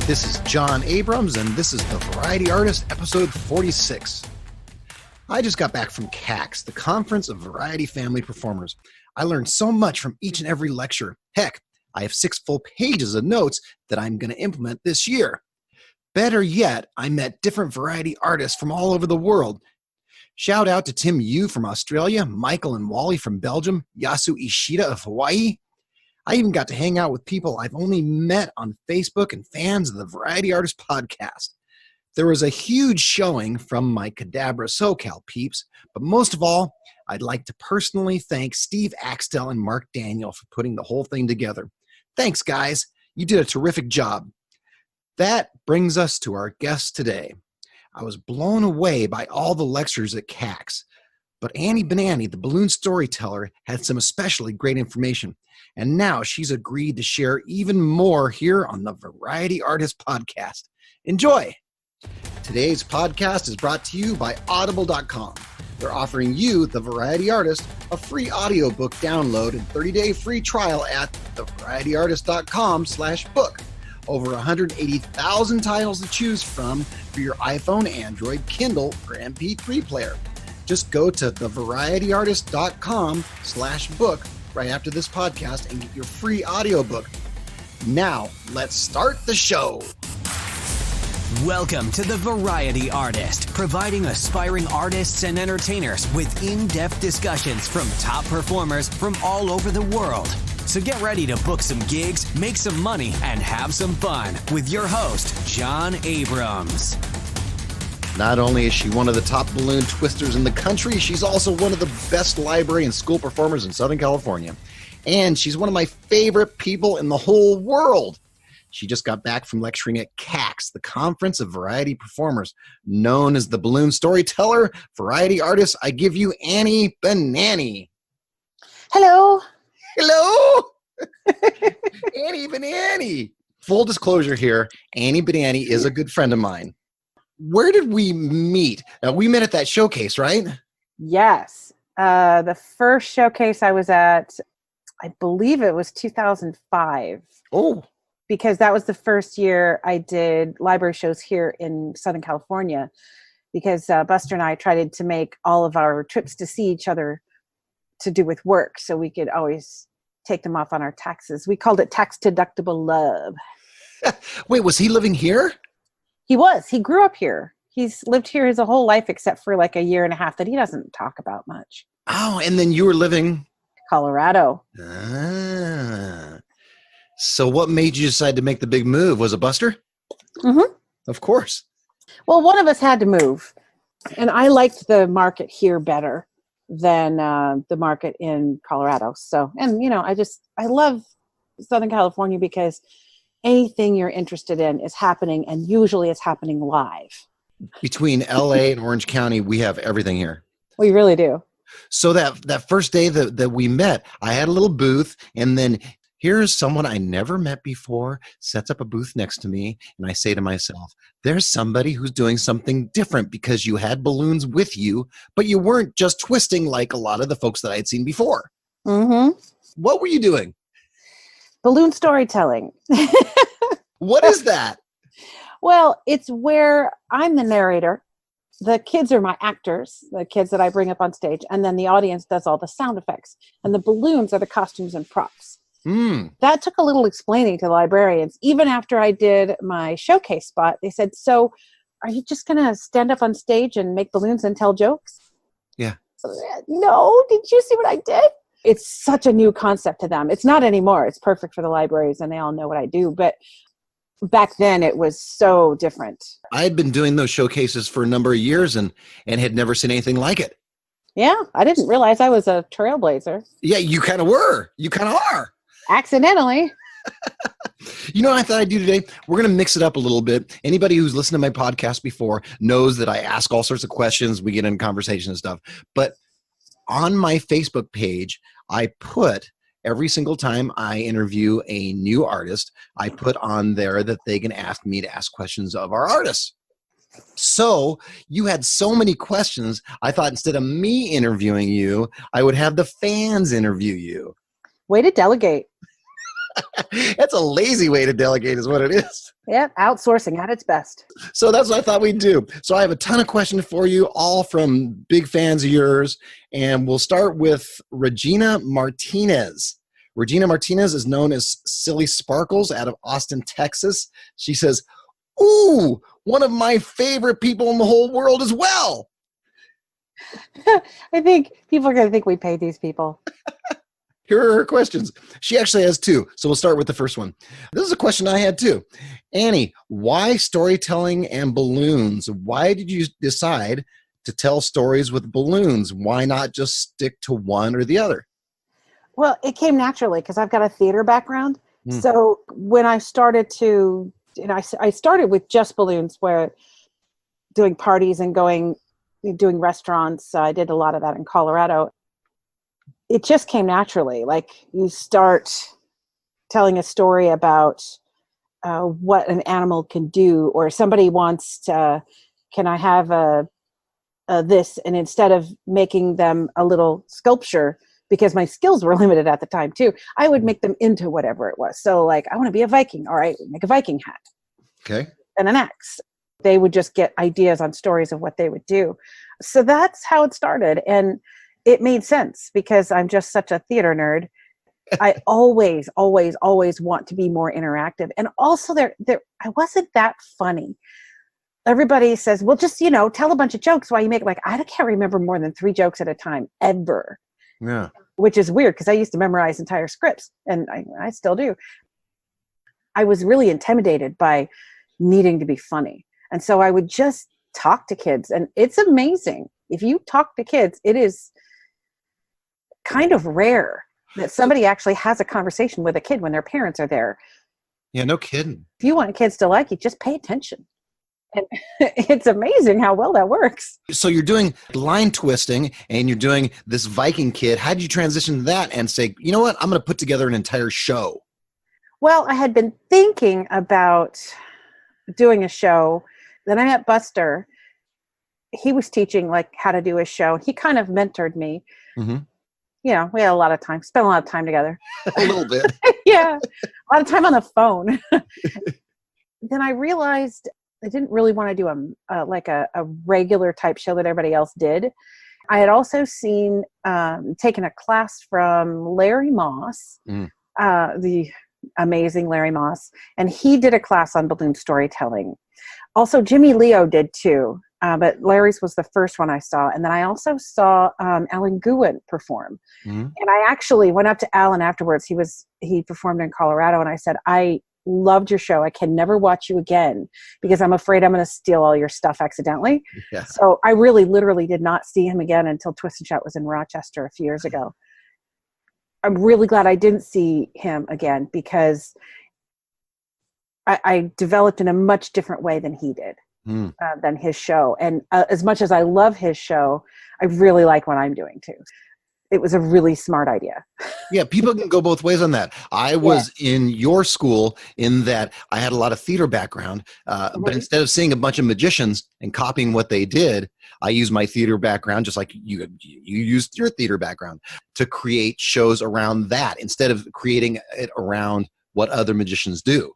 This is John Abrams, and this is The Variety Artist, episode 46. I just got back from CAX, the Conference of Variety Family Performers. I learned so much from each and every lecture. Heck, I have 6 full pages of notes that I'm going to implement this year. Better yet, I met different variety artists from all over the world. Shout out to Tim Yu from Australia, Michael and Wally from Belgium, Yasu Ishida of Hawaii. I even got to hang out with people I've only met on Facebook and fans of the Variety Artist podcast. There was a huge showing from my Cadabra SoCal peeps, but most of all, I'd like to personally thank Steve Axtell and Mark Daniel for putting the whole thing together. Thanks, guys. You did a terrific job. That brings us to our guest today. I was blown away by all the lectures at CAX, but Annie Banannie, the balloon storyteller, had some especially great information. And now she's agreed to share even more here on the Variety Artist Podcast. Enjoy! Today's podcast is brought to you by Audible.com. They're offering you, the Variety Artist, a free audiobook download and 30-day free trial at thevarietyartist.com/book. Over 180,000 titles to choose from for your iPhone, Android, Kindle, or MP3 player. Just go to thevarietyartist.com/book right after this podcast and get your free audiobook. Now, let's start the show. Welcome to The Variety Artist, providing aspiring artists and entertainers with in-depth discussions from top performers from all over the world. So get ready to book some gigs, make some money, and have some fun with your host, John Abrams. Not only is she one of the top balloon twisters in the country, she's also one of the best library and school performers in Southern California. And she's one of my favorite people in the whole world. She just got back from lecturing at CAX, the Conference of Variety Performers, known as the Balloon Storyteller. Variety Artist, I give you Annie Banannie. Hello. Hello. Annie Banannie. Full disclosure here, Annie Banannie is a good friend of mine. Where did we meet? We met at that showcase, right? Yes. The first showcase I was at, I believe it was 2005. Oh. Because that was the first year I did library shows here in Southern California. Because Buster and I tried to make all of our trips to see each other to do with work, so we could always take them off on our taxes. We called it tax-deductible love. Wait, was he living here? He was. He grew up here. He's lived here his whole life except for like a year and a half that he doesn't talk about much. Oh, and then you were living? Colorado. Ah. So what made you decide to make the big move? Was it Buster? Mm-hmm. Of course. Well, one of us had to move. And I liked the market here better than the market in Colorado. So, and you know, I love Southern California because anything you're interested in is happening, and usually it's happening live. Between LA and Orange County, we have everything here. We really do. So that first day that we met, I had a little booth, and then here's someone I never met before, sets up a booth next to me, and I say to myself, there's somebody who's doing something different because you had balloons with you, but you weren't just twisting like a lot of the folks that I had seen before. Mm-hmm. What were you doing? Balloon storytelling. What is that? Well, it's where I'm the narrator. The kids are my actors, the kids that I bring up on stage, and then the audience does all the sound effects, and the balloons are the costumes and props. That took a little explaining to the librarians. Even after I did my showcase spot, they said, so are you just going to stand up on stage and make balloons and tell jokes? Yeah. No, did you see what I did? It's such a new concept to them. It's not anymore. It's perfect for the libraries and they all know what I do. But back then it was so different. I had been doing those showcases for a number of years and had never seen anything like it. Yeah, I didn't realize I was a trailblazer. Yeah, you kind of were. You kind of are. Accidentally. You know what I thought I'd do today? We're going to mix it up a little bit. Anybody who's listened to my podcast before knows that I ask all sorts of questions. We get in conversation and stuff. But on my Facebook page, I put every single time I interview a new artist, I put on there that they can ask me to ask questions of our artists. So you had so many questions, I thought instead of me interviewing you, I would have the fans interview you. Way to delegate. That's a lazy way to delegate is what it is. Yeah, outsourcing at its best. So that's what I thought we'd do. So I have a ton of questions for you, all from big fans of yours. And we'll start with Regina Martinez. Regina Martinez is known as Silly Sparkles out of Austin, Texas. She says, ooh, one of my favorite people in the whole world as well. I think people are going to think we paid these people. Here are her questions. She actually has two, so we'll start with the first one. This is a question I had too. Annie, why storytelling and balloons? Why did you decide to tell stories with balloons? Why not just stick to one or the other? Well, it came naturally because I've got a theater background. So when I started to, I started with just balloons, where doing parties and doing restaurants. I did a lot of that in Colorado. It just came naturally. Like, you start telling a story about what an animal can do, or somebody wants to, can I have this? And instead of making them a little sculpture, because my skills were limited at the time too, I would make them into whatever it was. So like, I want to be a Viking. All right, make a Viking hat. Okay. And an axe. They would just get ideas on stories of what they would do. So that's how it started. And it made sense because I'm just such a theater nerd. I always want to be more interactive. And also I wasn't that funny. Everybody says, well, just, tell a bunch of jokes while you make, like, I can't remember more than 3 jokes at a time ever. Yeah. Which is weird because I used to memorize entire scripts, and I still do. I was really intimidated by needing to be funny. And so I would just talk to kids, and it's amazing. If you talk to kids, it is kind of rare that somebody actually has a conversation with a kid when their parents are there. Yeah, no kidding. If you want kids to like you, just pay attention. And it's amazing how well that works. So you're doing line twisting and you're doing this Viking kid. How did you transition to that and say, you know what, I'm going to put together an entire show? Well, I had been thinking about doing a show. Then I met Buster. He was teaching like how to do a show. He kind of mentored me. Mm-hmm. We had a lot of time, spent a lot of time together. A little bit. Yeah, a lot of time on the phone. Then I realized I didn't really want to do a regular type show that everybody else did. I had also taken a class from Larry Moss, the amazing Larry Moss, and he did a class on balloon storytelling. Also, Jimmy Leo did too, but Larry's was the first one I saw. And then I also saw Alan Guin perform. And I actually went up to Alan afterwards. He performed in Colorado, and I said, I loved your show. I can never watch you again because I'm afraid I'm going to steal all your stuff accidentally. Yeah. So I really literally did not see him again until Twist and Shout was in Rochester a few years ago. I'm really glad I didn't see him again because I developed in a much different way than he did, than his show. And as much as I love his show, I really like what I'm doing too. It was a really smart idea. Yeah, people can go both ways on that. I was in your school in that I had a lot of theater background, but instead of seeing a bunch of magicians and copying what they did, I used my theater background, just like you used your theater background, to create shows around that instead of creating it around what other magicians do.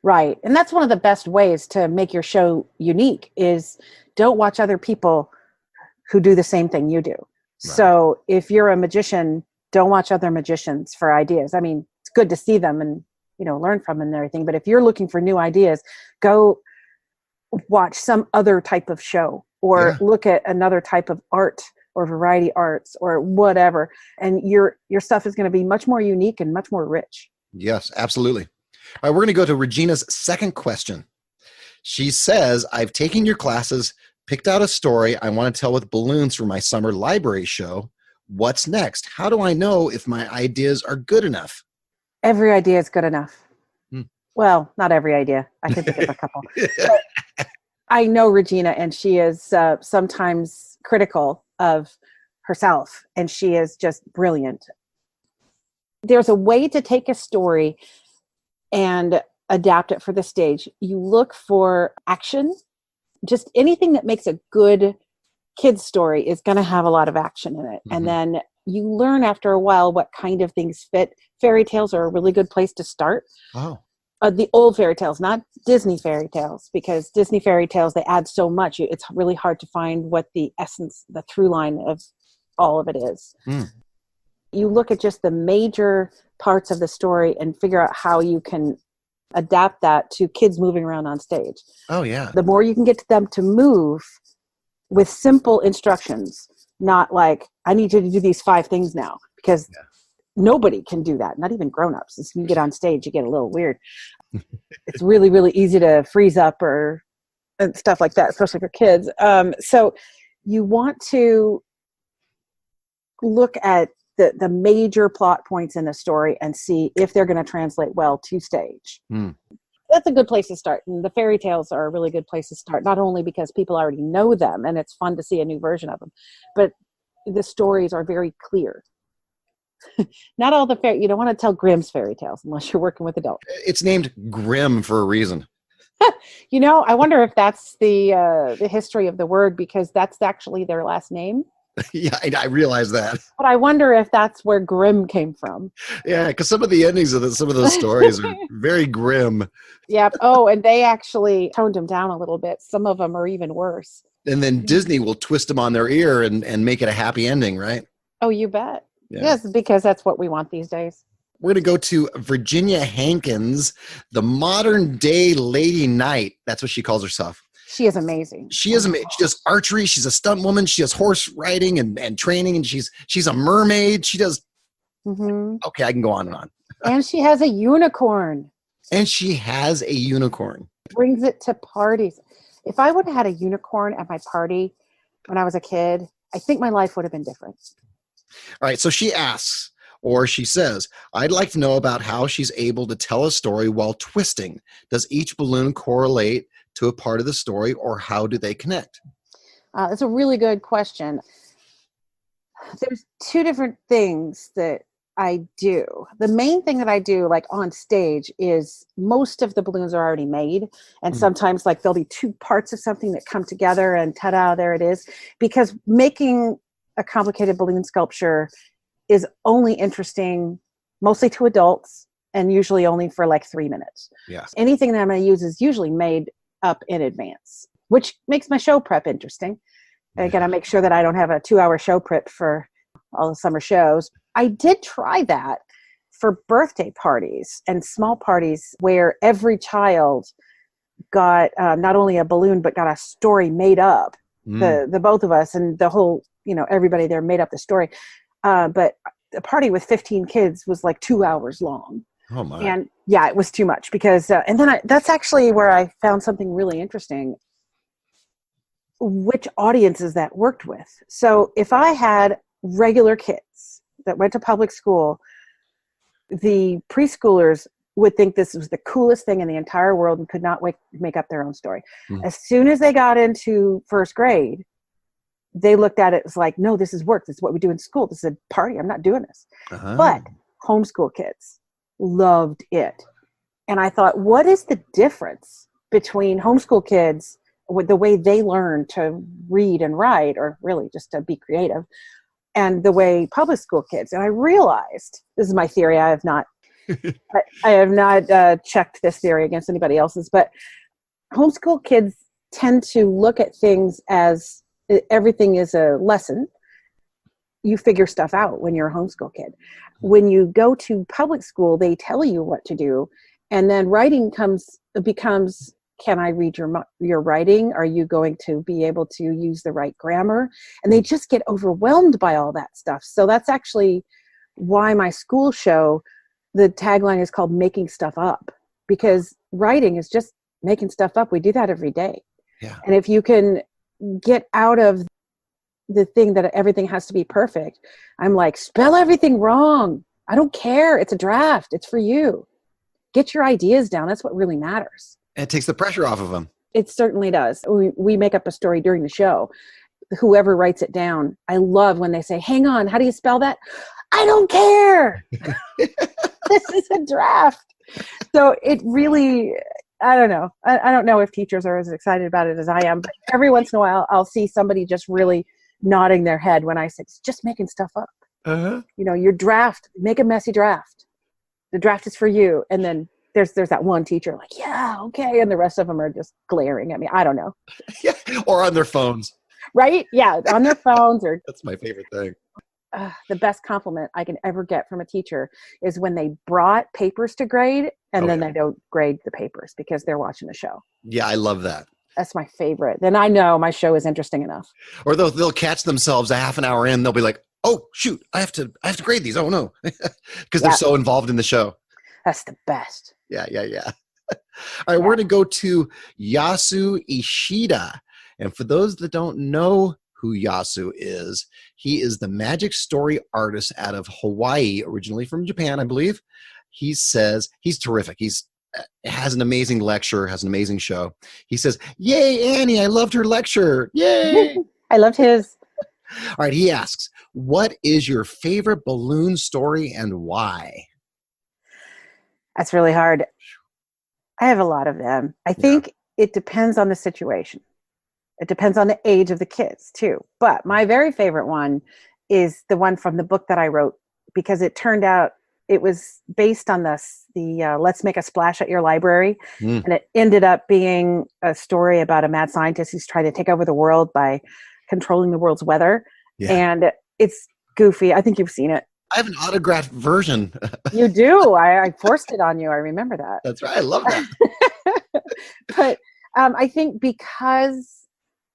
Right. And that's one of the best ways to make your show unique is don't watch other people who do the same thing you do. Right. So if you're a magician, don't watch other magicians for ideas. I mean, it's good to see them and, learn from them and everything. But if you're looking for new ideas, go watch some other type of show or look at another type of art or variety arts or whatever. And your stuff is going to be much more unique and much more rich. Yes, absolutely. All right, we're going to go to Regina's second question. She says, I've taken your classes, picked out a story I want to tell with balloons for my summer library show. What's next? How do I know if my ideas are good enough? Every idea is good enough. Well, not every idea. I can think of a couple. But I know Regina, and she is sometimes critical of herself, and she is just brilliant. There's a way to take a story and adapt it for the stage. You look for action. Just anything that makes a good kid's story is going to have a lot of action in it. And then you learn after a while what kind of things fit. Fairy tales are a really good place to start. Oh. The old fairy tales, not Disney fairy tales, because Disney fairy tales, they add so much. It's really hard to find what the essence, the through line of all of it is. You look at just the major parts of the story and figure out how you can adapt that to kids moving around on stage. Oh, yeah. The more you can get them to move with simple instructions, not like, I need you to do these 5 things now, because nobody can do that, not even grown-ups. As you get on stage, you get a little weird. It's really, really easy to freeze up or stuff like that, especially for kids. So you want to look at the major plot points in the story and see if they're going to translate well to stage. That's a good place to start. And the fairy tales are a really good place to start, not only because people already know them and it's fun to see a new version of them, but the stories are very clear. Not all you don't want to tell Grimm's fairy tales unless you're working with adults. It's named Grimm for a reason. I wonder if that's the history of the word, because that's actually their last name. Yeah, I realize that. But I wonder if that's where Grimm came from. Yeah, because some of the endings of some of those stories are very grim. Yep. Oh, and they actually toned them down a little bit. Some of them are even worse. And then Disney will twist them on their ear and make it a happy ending, right? Oh, you bet. Yeah. Yes, because that's what we want these days. We're going to go to Virginia Hankins, the modern day Lady Knight. That's what she calls herself. She is amazing. She is amazing. She does archery. She's a stunt woman. She does horse riding and training, and she's a mermaid. She does. Okay, I can go on and on. And she has a unicorn. Brings it to parties. If I would have had a unicorn at my party when I was a kid, I think my life would have been different. All right, so she asks, or she says, I'd like to know about how she's able to tell a story while twisting. Does each balloon correlate to a part of the story, or how do they connect? That's a really good question. There's 2 different things that I do. The main thing that I do, like on stage, is most of the balloons are already made. And sometimes like there'll be 2 parts of something that come together and ta-da, there it is. Because making a complicated balloon sculpture is only interesting mostly to adults and usually only for like 3 minutes. Yeah. Anything that I'm going to use is usually made up in advance, which makes my show prep interesting. I got to make sure that I don't have a 2-hour show prep for all the summer shows. I did try that for birthday parties and small parties where every child got not only a balloon, but got a story made up. The both of us and the whole, everybody there made up the story. But a party with 15 kids was like 2 hours long. Oh my. And yeah, it was too much because, and then that's actually where I found something really interesting. Which audiences that worked with. So if I had regular kids that went to public school, the preschoolers would think this was the coolest thing in the entire world and could not make up their own story. As soon as they got into first grade, they looked at it as like, no, this is work. This is what we do in school. This is a party. I'm not doing this. But homeschool kids loved it. And I thought, what is the difference between homeschool kids with the way they learn to read and write, or really just to be creative, and the way public school kids? And I realized, this is my theory, I have not checked this theory against anybody else's, but homeschool kids tend to look at things as everything is a lesson. You figure stuff out when you're a homeschool kid. When you go to public school, they tell you what to do. And then writing becomes, can I read your writing? Are you going to be able to use the right grammar? And they just get overwhelmed by all that stuff. So that's actually why my school show, the tagline is called Making Stuff Up, because writing is just making stuff up. We do that every day. Yeah. And if you can get out of the thing that everything has to be perfect, I'm like, spell everything wrong. I don't care. It's a draft. It's for you. Get your ideas down. That's what really matters. It takes the pressure off of them. It certainly does. We make up a story during the show. Whoever writes it down, I love when they say, hang on, how do you spell that? I don't care. This is a draft. So it really, I don't know. I don't know if teachers are as excited about it as I am, but every once in a while I'll see somebody just really nodding their head when I say, it's just making stuff up. Uh-huh. Your draft, make a messy draft. The draft is for you. And then there's that one teacher like, yeah, okay. And the rest of them are just glaring at me. I don't know. Yeah. Or on their phones. Right? Yeah. On their phones or That's my favorite thing. the best compliment I can ever get from a teacher is when they brought papers to grade and then they don't grade the papers because they're watching the show. Yeah, I love that. That's my favorite. Then I know my show is interesting enough. Or they'll catch themselves a half an hour in. They'll be like, "Oh shoot, I have to grade these. Oh no," because they're so involved in the show. That's the best. Yeah. All right, we're gonna go to Yasu Ishida, and for those that don't know who Yasu is, he is the magic story artist out of Hawaii, originally from Japan, I believe. He says he's terrific. Has an amazing lecture, has an amazing show. He says, "Yay, Annie, I loved her lecture. Yay." I loved his. All right, he asks, what is your favorite balloon story and why? That's really hard. I have a lot of them. I think it depends on the situation. It depends on the age of the kids too. But my very favorite one is the one from the book that I wrote, because it turned out it was based on the Let's Make a Splash at Your Library. And it ended up being a story about a mad scientist who's trying to take over the world by controlling the world's weather. Yeah. And it's goofy. I think you've seen it. I have an autographed version. You do. I forced it on you. I remember that. That's right. I love that. But I think because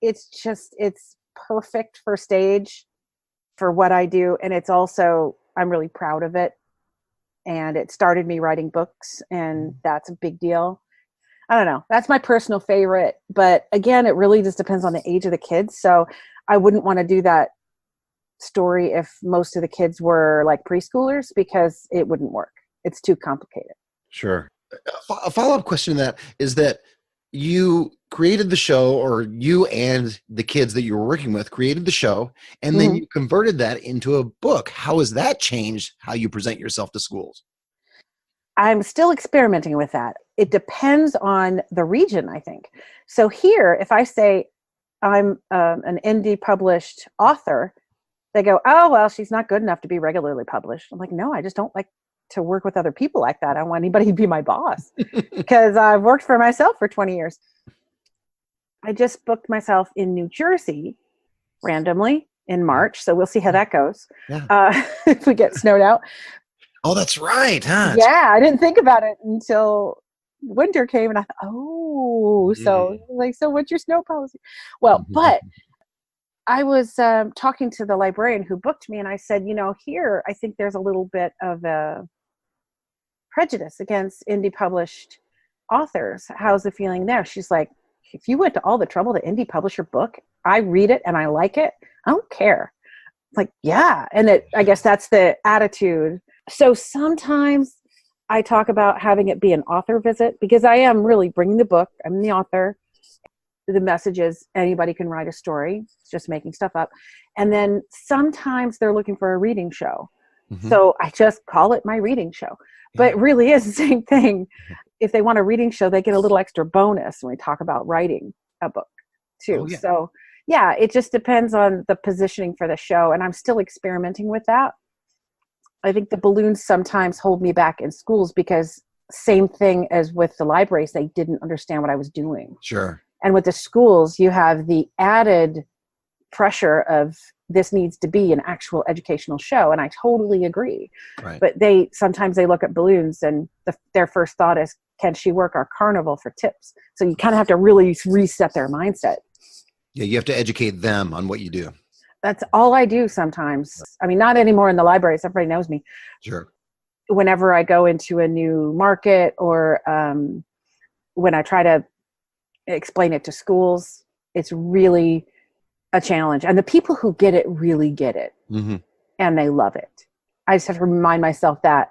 it's perfect for stage for what I do. And it's also, I'm really proud of it. And it started me writing books, and that's a big deal. I don't know. That's my personal favorite. But again, it really just depends on the age of the kids. So I wouldn't want to do that story if most of the kids were like preschoolers, because it wouldn't work. It's too complicated. Sure. A follow-up question to that is that you created the show, or you and the kids that you were working with created the show, and then you converted that into a book. How has that changed how you present yourself to schools? I'm still experimenting with that. It depends on the region, I think. So here, if I say I'm an indie published author, they go, "Oh, well, she's not good enough to be regularly published." I'm like, no, I just don't like to work with other people like that. I want anybody to be my boss because I've worked for myself for 20 years. I just booked myself in New Jersey randomly in March. So we'll see how that goes. Yeah. If we get snowed out. Oh, that's right. Huh? Yeah. I didn't think about it until winter came, and I thought, so what's your snow policy? Well, but I was talking to the librarian who booked me, and I said, here, I think there's a little bit of a prejudice against indie published authors. How's the feeling there? She's like, if you went to all the trouble to indie publish your book, I read it and I like it, I don't care. Like, yeah. And I guess that's the attitude. So sometimes I talk about having it be an author visit, because I am really bringing the book. I'm the author. The message is anybody can write a story. It's just making stuff up. And then sometimes they're looking for a reading show. So I just call it my reading show. But it really is the same thing. If they want a reading show, they get a little extra bonus when we talk about writing a book too. Oh, yeah. So yeah, it just depends on the positioning for the show. And I'm still experimenting with that. I think the balloons sometimes hold me back in schools because same thing as with the libraries, they didn't understand what I was doing. Sure. And with the schools, you have the added pressure of this needs to be an actual educational show. And I totally agree. Right. But sometimes they look at balloons and their first thought is, can she work our carnival for tips? So you kind of have to really reset their mindset. Yeah, you have to educate them on what you do. That's all I do sometimes. I mean, not anymore in the libraries. Everybody knows me. Sure. Whenever I go into a new market or when I try to explain it to schools, it's really a challenge. And the people who get it really get it. And they love it. I just have to remind myself that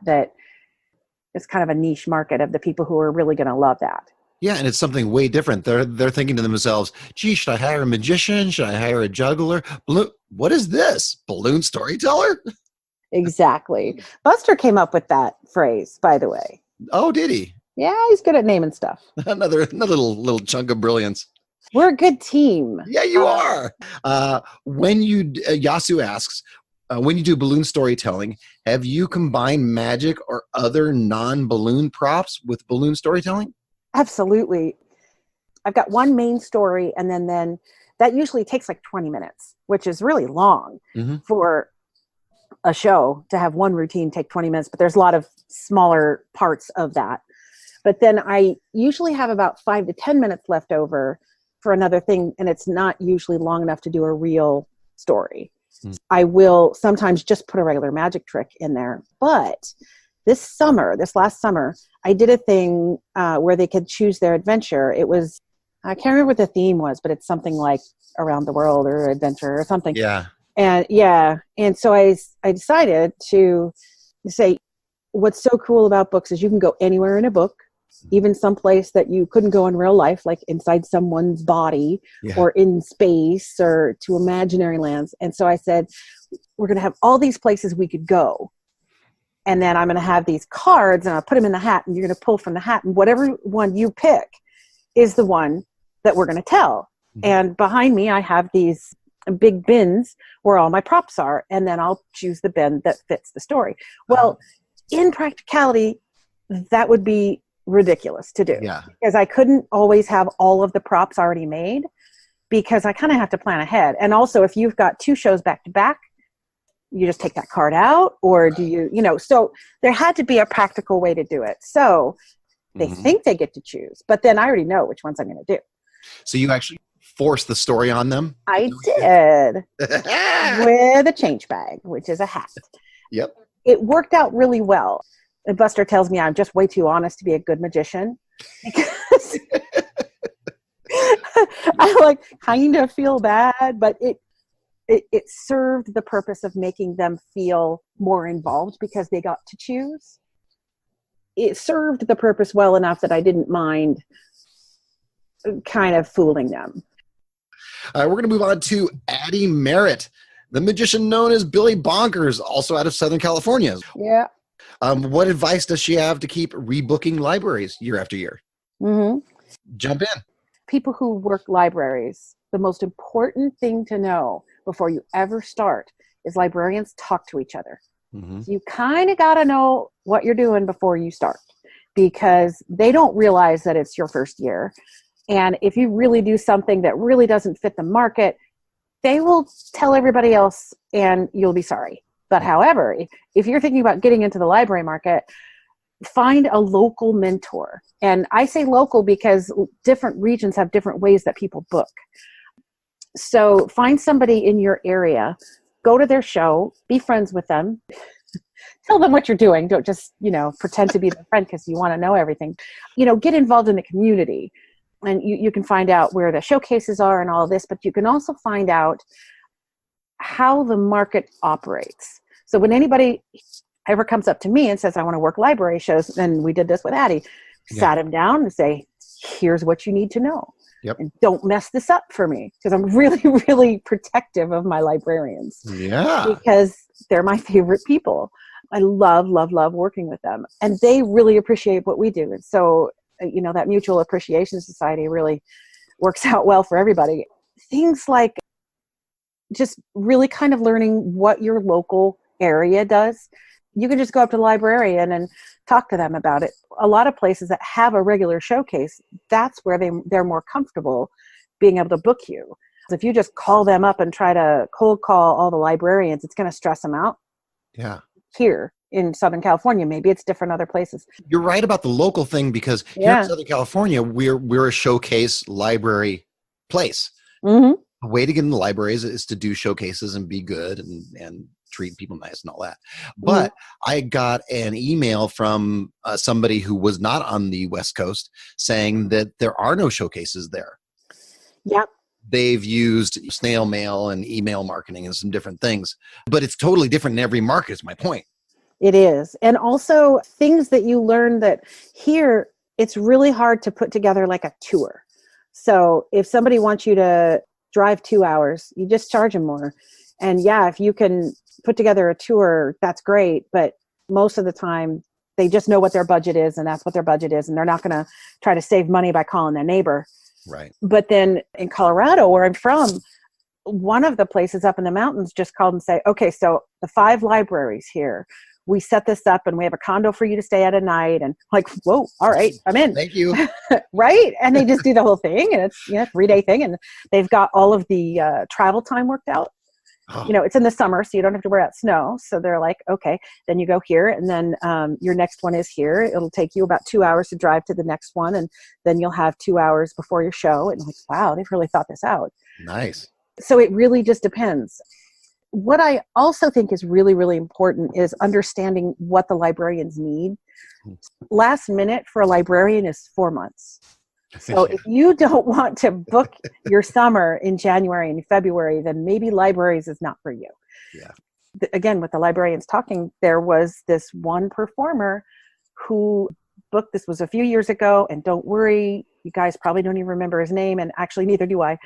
it's kind of a niche market of the people who are really going to love that. Yeah, and it's something way different. They're thinking to themselves, gee, should I hire a magician? Should I hire a juggler? What is this? Balloon storyteller? Exactly. Buster came up with that phrase, by the way. Oh, did he? Yeah, he's good at naming stuff. Another little chunk of brilliance. We're a good team. Yeah, you are. When Yasu asks, When you do balloon storytelling, have you combined magic or other non-balloon props with balloon storytelling? Absolutely. I've got one main story, and then that usually takes like 20 minutes, which is really long for a show to have one routine take 20 minutes, but there's a lot of smaller parts of that. But then I usually have about 5 to 10 minutes left over for another thing, and it's not usually long enough to do a real story. I will sometimes just put a regular magic trick in there. But this last summer, I did a thing where they could choose their adventure. It was, I can't remember what the theme was, but it's something like around the world or adventure or something. Yeah. And so I decided to say, what's so cool about books is you can go anywhere in a book, even someplace that you couldn't go in real life, like inside someone's body or in space or to imaginary lands. And so I said, we're going to have all these places we could go. And then I'm going to have these cards and I'll put them in the hat, and you're going to pull from the hat, and whatever one you pick is the one that we're going to tell. And behind me, I have these big bins where all my props are, and then I'll choose the bin that fits the story. Well, in practicality, that would be ridiculous to do because I couldn't always have all of the props already made, because I kind of have to plan ahead. And also, if you've got 2 shows back to back, you just take that card out, or do you so there had to be a practical way to do it. So they think they get to choose, but then I already know which ones I'm going to do. So you actually forced the story on them? I did. With a change bag, which is a hat. Yep. It worked out really well. And Buster tells me I'm just way too honest to be a good magician, because I like kind of feel bad, but it served the purpose of making them feel more involved because they got to choose. It served the purpose well enough that I didn't mind kind of fooling them. We're going to move on to Addie Merritt, the magician known as Billy Bonkers, also out of Southern California. Yeah. What advice does she have to keep rebooking libraries year after year? Jump in. People who work libraries, the most important thing to know before you ever start is librarians talk to each other. So you kind of got to know what you're doing before you start, because they don't realize that it's your first year. And if you really do something that really doesn't fit the market, they will tell everybody else and you'll be sorry. But however, if you're thinking about getting into the library market, find a local mentor. And I say local because different regions have different ways that people book. So find somebody in your area, go to their show, be friends with them, tell them what you're doing. Don't just, pretend to be their friend because you want to know everything. Get involved in the community. And you can find out where the showcases are and all of this, but you can also find out how the market operates. So when anybody ever comes up to me and says, I want to work library shows, and we did this with Addie, sat him down and say, here's what you need to know. Yep. And don't mess this up for me, because I'm really, really protective of my librarians. Yeah. Because they're my favorite people. I love, love, love working with them. And they really appreciate what we do. And so, that mutual appreciation society really works out well for everybody. Things like just really kind of learning what your local area does. You can just go up to the librarian and talk to them about it. A lot of places that have a regular showcase, that's where they're more comfortable being able to book you. If you just call them up and try to cold call all the librarians, it's going to stress them out. Yeah. Here in Southern California, maybe it's different other places. You're right about the local thing, because here in Southern California, we're a showcase library place. The way to get in the libraries is to do showcases and be good and treat people nice and all that. But I got an email from somebody who was not on the West Coast saying that there are no showcases there. Yep. They've used snail mail and email marketing and some different things, but it's totally different in every market, is my point. It is. And also things that you learn that here, it's really hard to put together like a tour. So if somebody wants you to drive 2 hours, you just charge them more. And if you can put together a tour, that's great. But most of the time, they just know what their budget is, and that's what their budget is. And they're not going to try to save money by calling their neighbor. Right. But then in Colorado, where I'm from, one of the places up in the mountains just called and say, okay, so the 5 libraries here, we set this up and we have a condo for you to stay at night. And like, whoa, all right, I'm in. Thank you. Right. And they just do the whole thing, and it's, 3-day thing. And they've got all of the travel time worked out. Oh, It's in the summer, so you don't have to wear out snow. So they're like, okay, then you go here, and then your next one is here. It'll take you about 2 hours to drive to the next one, and then you'll have 2 hours before your show. And I'm like, wow, they've really thought this out. nice. So it really just depends. What I also think is really, really important is understanding what the librarians need. Last minute for a librarian is 4 months. So if you don't want to book your summer in January and February, then maybe libraries is not for you. Yeah. Again, with the librarians talking, there was this one performer who booked, this was a few years ago, and don't worry, you guys probably don't even remember his name, and actually neither do I.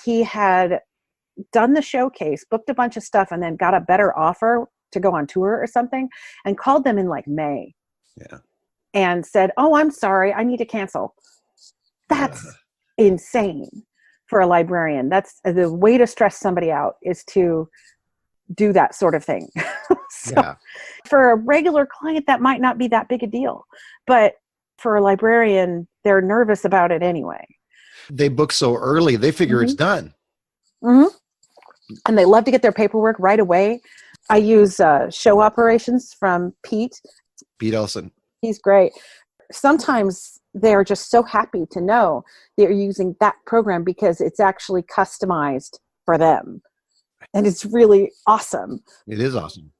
He had done the showcase, booked a bunch of stuff, and then got a better offer to go on tour or something, and called them in like May. Yeah. And said, oh, I'm sorry, I need to cancel. That's insane for a librarian. That's the way to stress somebody out, is to do that sort of thing. So Yeah. for a regular client, that might not be that big a deal. But for a librarian, they're nervous about it anyway. They book so early, they figure it's done. Mm-hmm. And they love to get their paperwork right away. I use show operations from Pete. Pete Elson. He's great. Sometimes they're just so happy to know they're using that program because it's actually customized for them. And it's really awesome. It is awesome.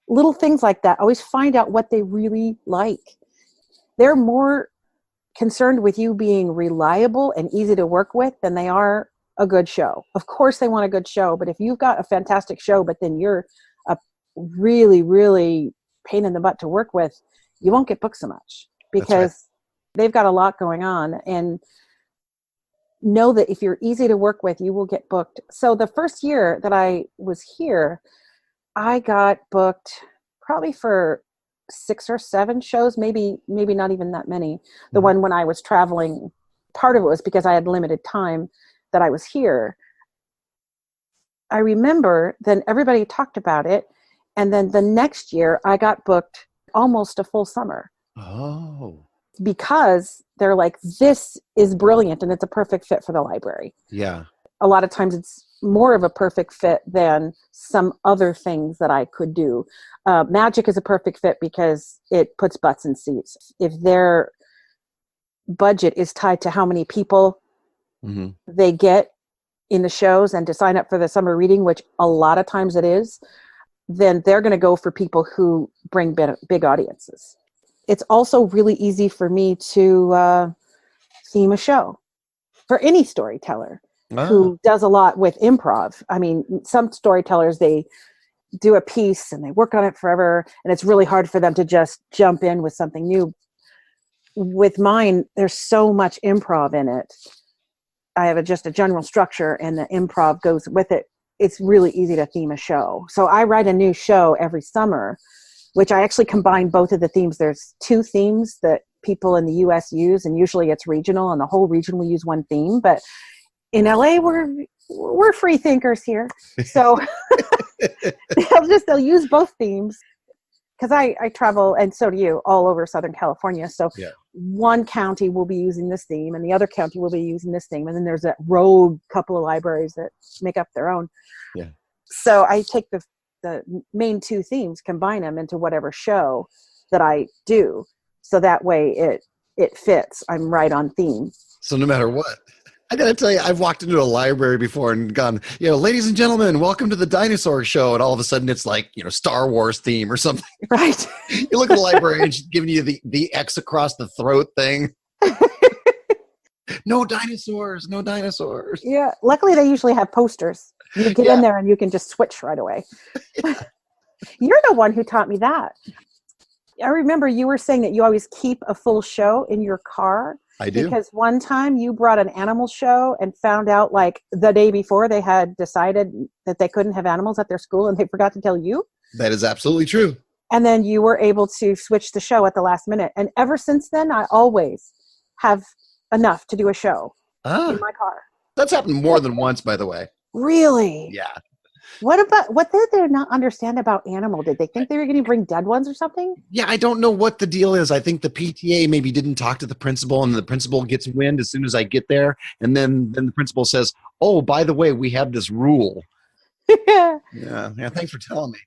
Little things like that. Always find out what they really like. They're more concerned with you being reliable and easy to work with than they are a good show. Of course they want a good show, but if you've got a fantastic show, but then you're a really, really pain in the butt to work with, you won't get booked so much because they've got a lot going on. And know that if you're easy to work with, you will get booked. So the first year that I was here, I got booked probably for 6 or 7 shows, maybe not even that many. The one when I was traveling, part of it was because I had limited time that I was here. I remember then everybody talked about it. And then the next year I got booked almost a full summer. Oh. Because they're like, this is brilliant and it's a perfect fit for the library. Yeah. A lot of times it's more of a perfect fit than some other things that I could do. Magic is a perfect fit because it puts butts in seats. If their budget is tied to how many people they get in the shows and to sign up for the summer reading, which a lot of times it is, then they're going to go for people who bring big audiences. It's also really easy for me to theme a show for any storyteller who does a lot with improv. I mean, some storytellers, they do a piece and they work on it forever, and it's really hard for them to just jump in with something new. With mine, there's so much improv in it. I have just a general structure and the improv goes with it. It's really easy to theme a show. So I write a new show every summer, which I actually combine both of the themes. There's 2 themes that people in the US use, and usually it's regional, and the whole region will use one theme. But in LA, we're free thinkers here. So they'll use both themes. Because I travel, and so do you, all over Southern California. So one county will be using this theme, and the other county will be using this theme. And then there's that rogue couple of libraries that make up their own. Yeah. So I take the main 2 themes, combine them into whatever show that I do. So that way it fits. I'm right on theme. So no matter what. I got to tell you, I've walked into a library before and gone, ladies and gentlemen, welcome to the Dinosaur show. And all of a sudden it's like, Star Wars theme or something. Right. You look at the librarian, she's giving you the X across the throat thing. No dinosaurs, no dinosaurs. Yeah. Luckily, they usually have posters. You get in there and you can just switch right away. You're the one who taught me that. I remember you were saying that you always keep a full show in your car. I do. Because one time you brought an animal show and found out like the day before they had decided that they couldn't have animals at their school and they forgot to tell you. That is absolutely true. And then you were able to switch the show at the last minute. And ever since then, I always have enough to do a show in my car. That's happened more than once, by the way. Really? Yeah. What did they not understand about animal? Did they think they were going to bring dead ones or something? Yeah, I don't know what the deal is. I think the PTA maybe didn't talk to the principal, and the principal gets wind as soon as I get there. And then the principal says, oh, by the way, we have this rule. Yeah, thanks for telling me.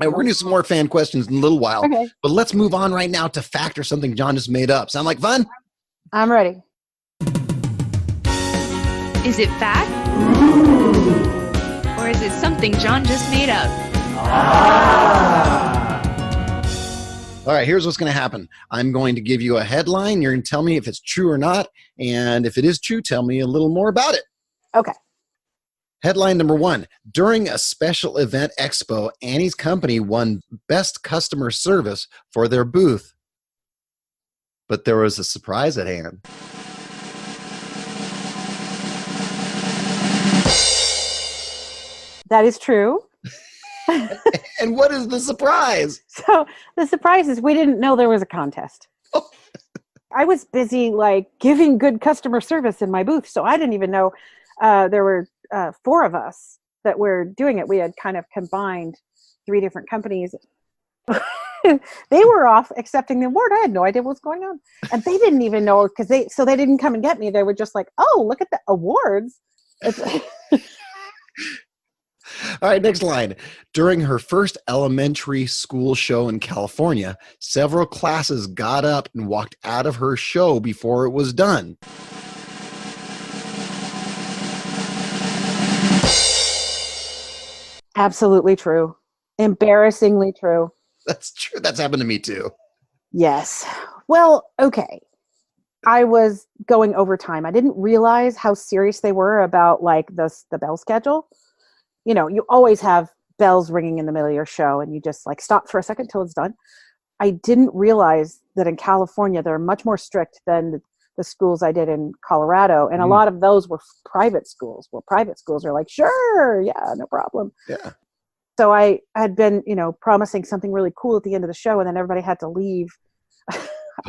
All right, we're going to do some more fan questions in a little while. Okay. But let's move on right now to fact or something John just made up. Sound like fun? I'm ready. Is it fact? Or is it something John just made up? All right, here's what's going to happen. I'm going to give you a headline. You're going to tell me if it's true or not. And if it is true, tell me a little more about it. Okay. Headline number 1. During a special event expo, Annie's company won Best Customer Service for their booth. But there was a surprise at hand. That is true. And what is the surprise? So the surprise is we didn't know there was a contest. Oh. I was busy giving good customer service in my booth. So I didn't even know there were 4 of us that were doing it. We had kind of combined 3 different companies. They were off accepting the award. I had no idea what was going on. And they didn't even know because they didn't come and get me. They were just like, oh, look at the awards. All right, next line. During her first elementary school show in California, several classes got up and walked out of her show before it was done. Absolutely true. Embarrassingly true. That's true. That's happened to me too. Yes. Well, okay. I was going overtime. I didn't realize how serious they were about the bell schedule. You know, you always have bells ringing in the middle of your show and you just stop for a second till it's done. I didn't realize that in California, they're much more strict than the schools I did in Colorado. And a lot of those were private schools. Well, private schools are like, sure, yeah, no problem. Yeah. So I had been, promising something really cool at the end of the show and then everybody had to leave. I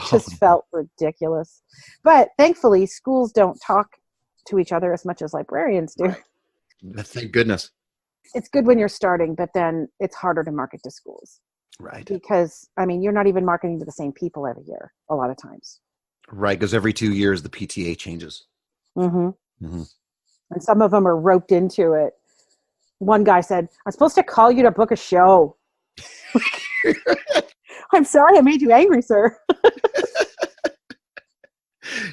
just felt ridiculous. But thankfully, schools don't talk to each other as much as librarians do. Thank goodness. It's good when you're starting, but then it's harder to market to schools. Right. Because, you're not even marketing to the same people every year, a lot of times. Right, because every 2 years, the PTA changes. Mm-hmm. Mm-hmm. And some of them are roped into it. One guy said, I'm supposed to call you to book a show. I'm sorry I made you angry, sir.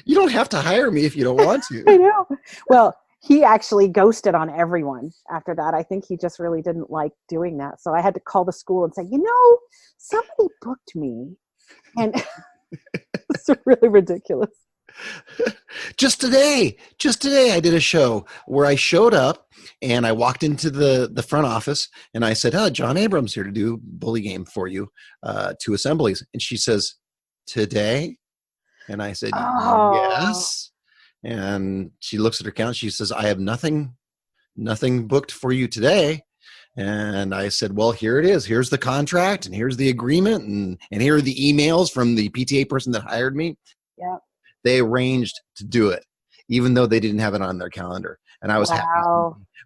You don't have to hire me if you don't want to. I know. Well, he actually ghosted on everyone after that. I think he just really didn't like doing that. So I had to call the school and say, somebody booked me. And it's really ridiculous. Just today, I did a show where I showed up and I walked into the front office and I said, John Abrams here to do bully game for you, 2 assemblies. And she says, today? And I said, yes. And she looks at her calendar. She says, I have nothing booked for you today. And I said, well, here it is. Here's the contract and here's the agreement. And here are the emails from the PTA person that hired me. Yeah. They arranged to do it, even though they didn't have it on their calendar. And I was happy.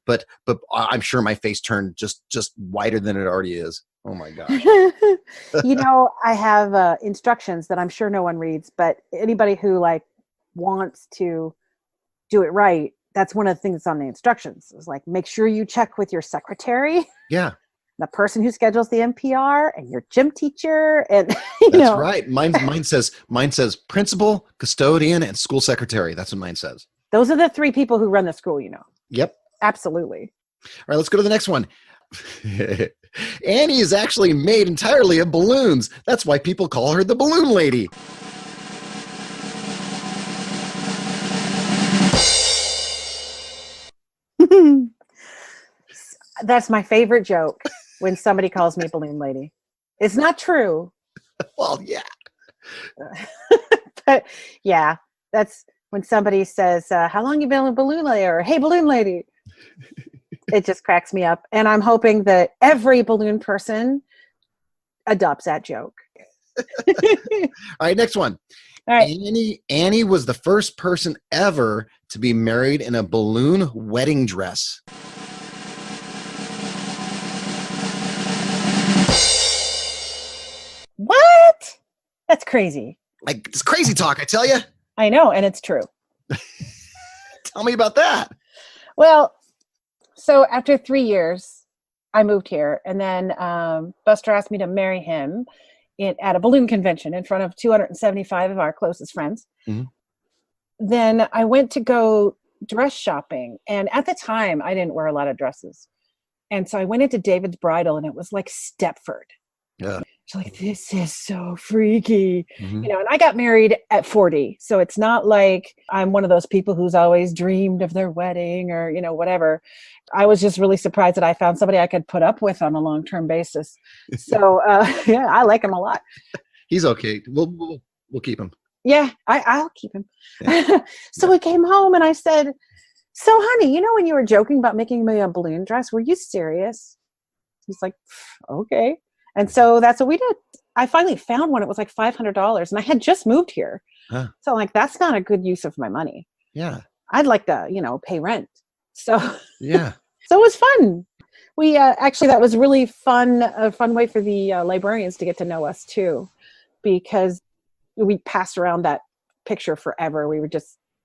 But I'm sure my face turned just whiter than it already is. Oh my gosh. I have instructions that I'm sure no one reads, but anybody who wants to do it right, that's one of the things that's on the instructions. It's make sure you check with your secretary. Yeah. The person who schedules the NPR and your gym teacher. And that's right. Mine says principal, custodian, and school secretary. That's what mine says. Those are the 3 people who run the school, Yep. Absolutely. All right, let's go to the next one. Annie is actually made entirely of balloons. That's why people call her the balloon lady. That's my favorite joke when somebody calls me balloon lady. It's not true. Well, yeah. But yeah, that's when somebody says, how long you been a balloon lady? Or, hey, balloon lady. It just cracks me up. And I'm hoping that every balloon person adopts that joke. All right, next one. All right. Annie was the first person ever to be married in a balloon wedding dress? What? That's crazy. Like, it's crazy talk, I tell you. I know, and it's true. Tell me about that. Well, so after 3 years, I moved here, and then Buster asked me to marry him at a balloon convention in front of 275 of our closest friends. Mhm. Then I went to go dress shopping, and at the time, I didn't wear a lot of dresses. And so I went into David's Bridal, and it was like Stepford. Yeah. It's like, this is so freaky. Mhm. And I got married at 40. So it's not like I'm one of those people who's always dreamed of their wedding or, whatever. I was just really surprised that I found somebody I could put up with on a long-term basis. So, yeah, I like him a lot. He's okay. We'll keep him. Yeah, I'll keep him. Yeah. So we came home and I said, so honey, when you were joking about making me a balloon dress, were you serious? He's like, okay. And so that's what we did. I finally found one. It was like $500 and I had just moved here. Huh. So I'm like, that's not a good use of my money. Yeah. I'd like to, pay rent. So, Yeah. so it was fun. We actually, that was really fun, a fun way for the librarians to get to know us too, because we passed around that picture forever.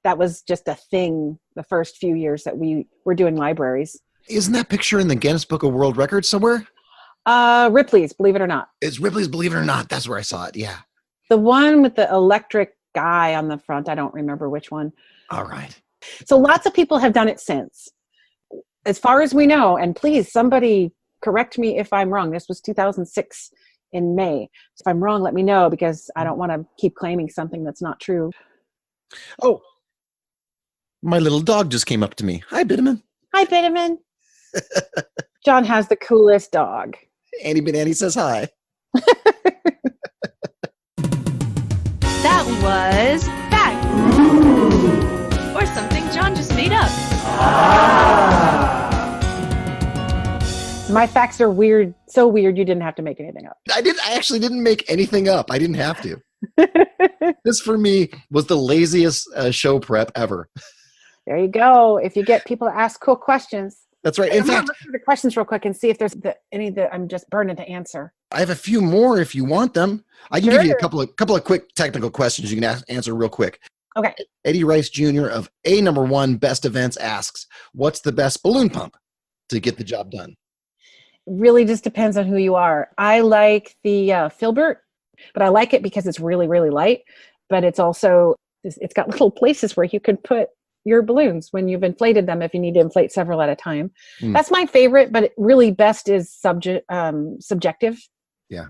That was just a thing the first few years that we were doing libraries. Isn't that picture in the Guinness Book of World Records somewhere? Ripley's, believe it or not. It's Ripley's Believe It or Not. That's where I saw it. Yeah. The one with the electric guy on the front. I don't remember which one. All right. So lots of people have done it since. As far as we know, and please, somebody correct me if I'm wrong. This was 2006 in May. If I'm wrong, let me know because I don't want to keep claiming something that's not true. Oh, my little dog just came up to me. Hi, Bitterman. Hi, Bitterman. John has the coolest dog. Annie Banannie says hi. That was fact. Or something John just made up. My facts are weird, so weird you didn't have to make anything up. I actually didn't make anything up. I didn't have to. This for me was the laziest show prep ever. There you go. If you get people to ask cool questions. That's right. In fact, look through the questions real quick and see if there's any that I'm just burning to answer. I have a few more if you want them. I can Sure. give you a couple of quick technical questions you can answer real quick. Okay. Eddie Rice Jr. of A Number One Best Events asks, what's the best balloon pump to get the job done? Really just depends on who you are. I like the Filbert, but I like it because it's really, really light, but it's got little places where you can put your balloons when you've inflated them if you need to inflate several at a time. That's my favorite, but really best is subjective. Yeah.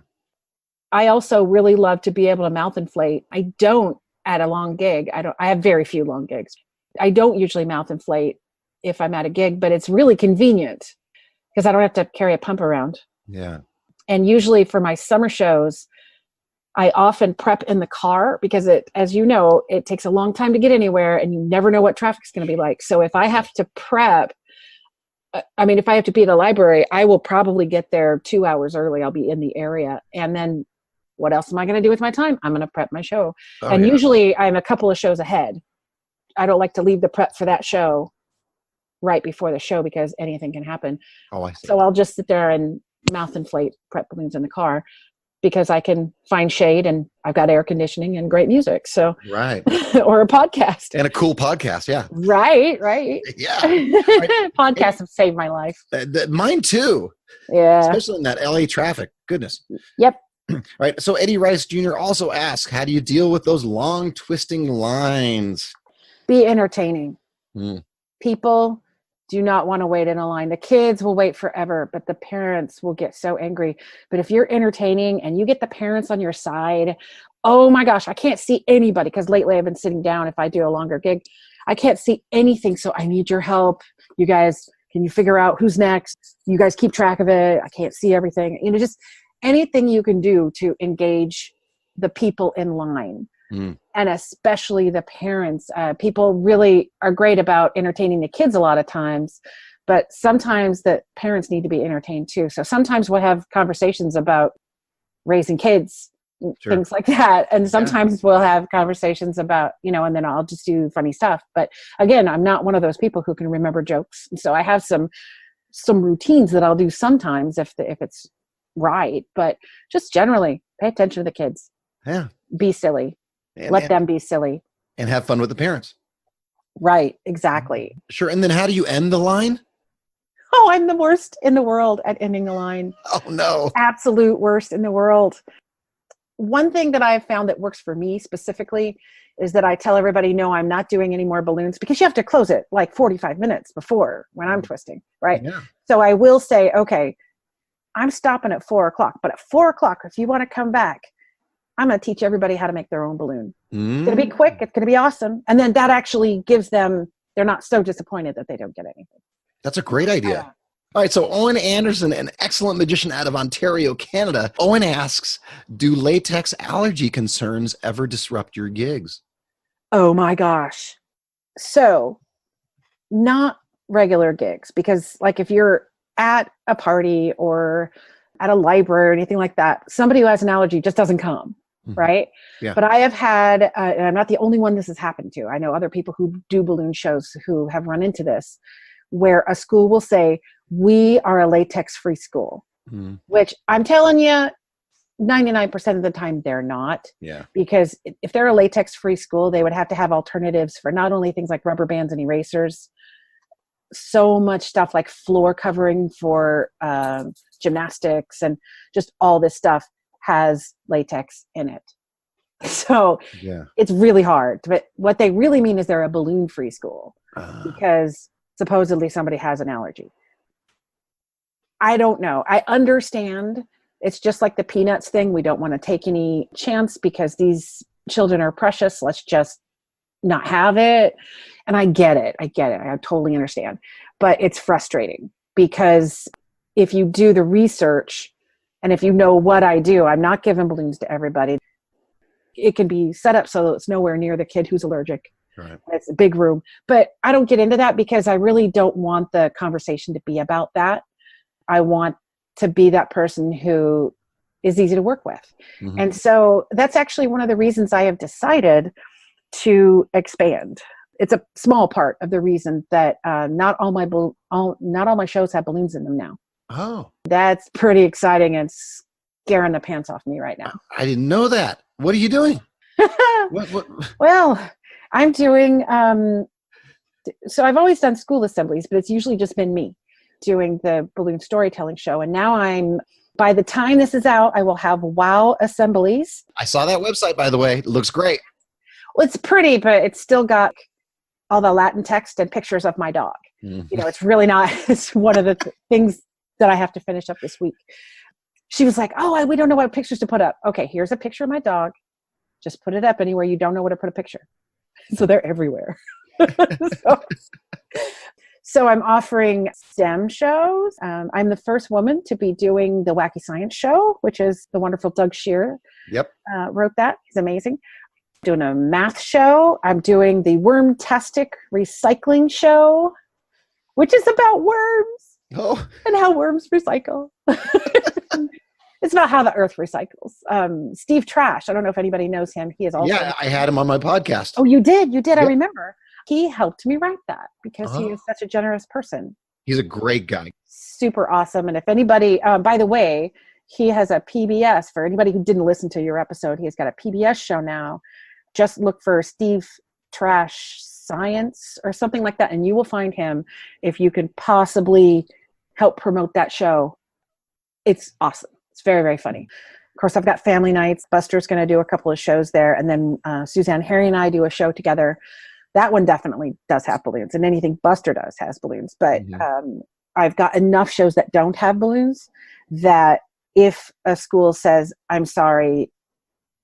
I also really love to be able to mouth inflate. I don't at a long gig. I have very few long gigs. I don't usually mouth inflate if I'm at a gig, but it's really convenient because I don't have to carry a pump around. Yeah. And usually for my summer shows, I often prep in the car because as you know, it takes a long time to get anywhere and you never know what traffic's going to be like. So if I have to prep, if I have to be at a library, I will probably get there 2 hours early. I'll be in the area. And then what else am I going to do with my time? I'm going to prep my show. Usually I'm a couple of shows ahead. I don't like to leave the prep for that show right before the show because anything can happen. Oh, I see. So I'll just sit there and mouth inflate prep balloons in the car because I can find shade and I've got air conditioning and great music. So, right. Or a podcast. And a cool podcast. Yeah. Right. Yeah. Podcasts have saved my life. Mine too. Yeah. Especially in that LA traffic. Goodness. Yep. Right. So Eddie Rice Jr. also asks, how do you deal with those long twisting lines? Be entertaining. Mm. People do not want to wait in a line. The kids will wait forever, but the parents will get so angry. But if you're entertaining and you get the parents on your side, oh my gosh, I can't see anybody because lately I've been sitting down if I do a longer gig. I can't see anything, so I need your help. You guys, can you figure out who's next? You guys keep track of it. I can't see everything. Just anything you can do to engage the people in line. And especially the parents. People really are great about entertaining the kids a lot of times, but sometimes the parents need to be entertained too. So sometimes we'll have conversations about raising kids Sure. things like that. And sometimes we'll have conversations about, and then I'll just do funny stuff. But again, I'm not one of those people who can remember jokes. So I have some routines that I'll do sometimes if it's right. But just generally pay attention to the kids. Yeah. Be silly. Let them be silly. And have fun with the parents. Right. Exactly. Sure. And then how do you end the line? Oh, I'm the worst in the world at ending the line. Oh, no. Absolute worst in the world. One thing that I've found that works for me specifically is that I tell everybody, no, I'm not doing any more balloons, because you have to close it like 45 minutes before when I'm twisting, right? Yeah. So I will say, okay, I'm stopping at 4:00, but at 4:00, if you want to come back, I'm going to teach everybody how to make their own balloon. It's going to be quick. It's going to be awesome. And then that actually gives them, they're not so disappointed that they don't get anything. That's a great idea. All right, so Owen Anderson, an excellent magician out of Ontario, Canada. Owen asks, do latex allergy concerns ever disrupt your gigs? Oh my gosh. So not regular gigs, because like if you're at a party or at a library or anything like that, somebody who has an allergy just doesn't come, right? Yeah. But I have had, and I'm not the only one this has happened to. I know other people who do balloon shows who have run into this, where a school will say, we are a latex-free school, which I'm telling you, 99% of the time they're not. Yeah. Because if they're a latex-free school, they would have to have alternatives for not only things like rubber bands and erasers, so much stuff like floor covering for gymnastics, and just all this stuff has latex in it. So it's really hard. But what they really mean is they're a balloon-free school, because supposedly somebody has an allergy. I don't know. I understand. It's just like the peanuts thing. We don't want to take any chance because these children are precious. Let's just not have it. And I get it. I totally understand. But it's frustrating, because if you do the research and if you know what I do, I'm not giving balloons to everybody. It can be set up so it's nowhere near the kid who's allergic. Right. It's a big room. But I don't get into that because I really don't want the conversation to be about that. I want to be that person who is easy to work with. And so that's actually one of the reasons I have decided to expand. It's a small part of the reason that not all my shows have balloons in them now. Oh, that's pretty exciting and scaring the pants off me right now. I didn't know that. What are you doing? what? Well, I'm doing, so I've always done school assemblies, but it's usually just been me doing the balloon storytelling show. And now by the time this is out, I will have WOW assemblies. I saw that website, by the way. It looks great. Well, it's pretty, but it's still got all the Latin text and pictures of my dog. It's really not, it's one of the things that I have to finish up this week. She was like, oh, we don't know what pictures to put up. Okay, here's a picture of my dog. Just put it up anywhere you don't know where to put a picture. So they're everywhere. So I'm offering STEM shows. I'm the first woman to be doing the Wacky Science Show, which is the wonderful Doug Shearer. Yep. Wrote that. He's amazing. Doing a math show. I'm doing the Wormtastic Recycling Show, which is about worms and how worms recycle. It's about how the earth recycles. Steve Trash, I don't know if anybody knows him. He is also. Yeah, I had him on my podcast. Oh, you did? You did. Yep. I remember. He helped me write that because he is such a generous person. He's a great guy. Super awesome. And if anybody, by the way, he has a PBS. For anybody who didn't listen to your episode, he's got a PBS show now. Just look for Steve Trash Science or something like that, and you will find him if you could possibly help promote that show. It's awesome. It's very, very funny. Of course, I've got family nights. Buster's going to do a couple of shows there. And then Suzanne Harry and I do a show together. That one definitely does have balloons. And anything Buster does has balloons. But I've got enough shows that don't have balloons that if a school says, I'm sorry,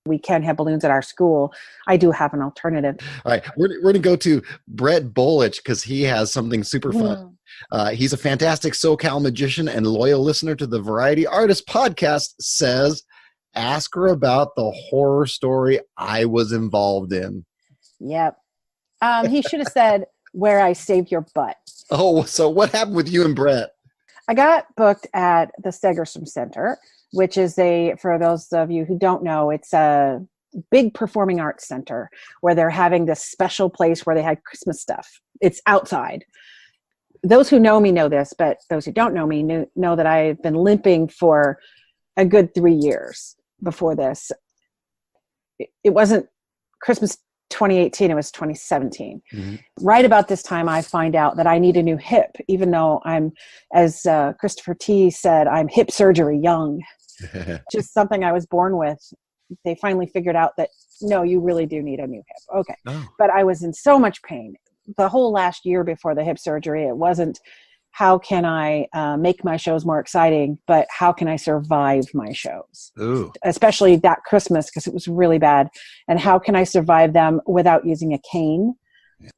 we can't have balloons at our school, I do have an alternative. All right. We're going to go to Brett Bolich because he has something super fun. He's a fantastic SoCal magician and loyal listener to the Variety Artist podcast. Says, ask her about the horror story I was involved in. Yep. He should have said where I saved your butt. Oh, so what happened with you and Brett? I got booked at the Stegerstrom Center which is for those of you who don't know, it's a big performing arts center where they're having this special place where they had Christmas stuff. It's outside. Those who know me know this, but those who don't know me know that I've been limping for a good 3 years before this. It wasn't Christmas 2018, it was 2017. Mm-hmm. Right about this time, I find out that I need a new hip, even though I'm, as Christopher T said, I'm hip surgery young. Just something I was born with. They finally figured out that, no, you really do need a new hip. Okay. Oh. But I was in so much pain. The whole last year before the hip surgery, it wasn't how can I make my shows more exciting, but how can I survive my shows? Ooh. Especially that Christmas, because it was really bad. And how can I survive them without using a cane? Yeah.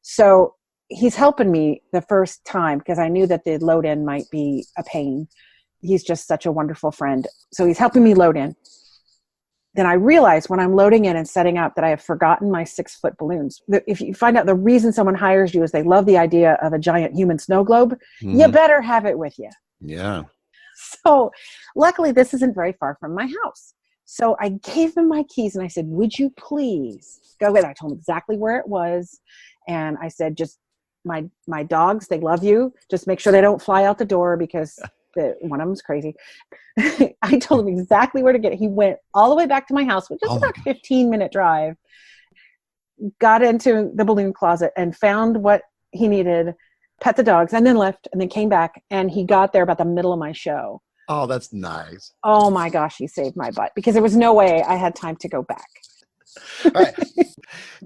So he's helping me the first time because I knew that the load in might be a pain. He's just such a wonderful friend. So he's helping me load in. Then I realized when I'm loading in and setting up that I have forgotten my 6-foot balloons. If you find out the reason someone hires you is they love the idea of a giant human snow globe, you better have it with you. Yeah. So luckily this isn't very far from my house. So I gave him my keys and I said, would you please go with it? I told him exactly where it was. And I said, just my dogs, they love you. Just make sure they don't fly out the door because one of them's crazy. I told him exactly where to get it. He went all the way back to my house, which is about a 15-minute drive, got into the balloon closet and found what he needed, pet the dogs, and then left, and then came back, and he got there about the middle of my show. Oh, that's nice. Oh my gosh, he saved my butt because there was no way I had time to go back. All right.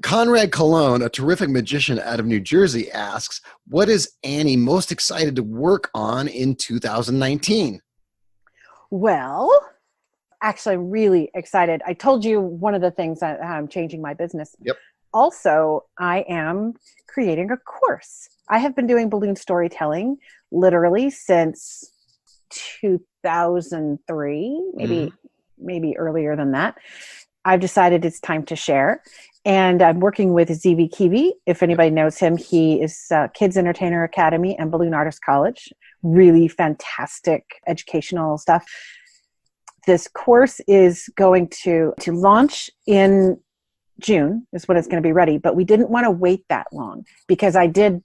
Conrad Colon, a terrific magician out of New Jersey, asks, what is Annie most excited to work on in 2019? Well, actually, I'm really excited. I told you one of the things that I'm changing my business. Yep. Also, I am creating a course. I have been doing balloon storytelling literally since 2003, maybe earlier than that. I've decided it's time to share. And I'm working with ZV Kiwi. If anybody knows him, he is Kids Entertainer Academy and Balloon Artist College. Really fantastic educational stuff. This course is going to launch in June, is when it's going to be ready. But we didn't want to wait that long because I did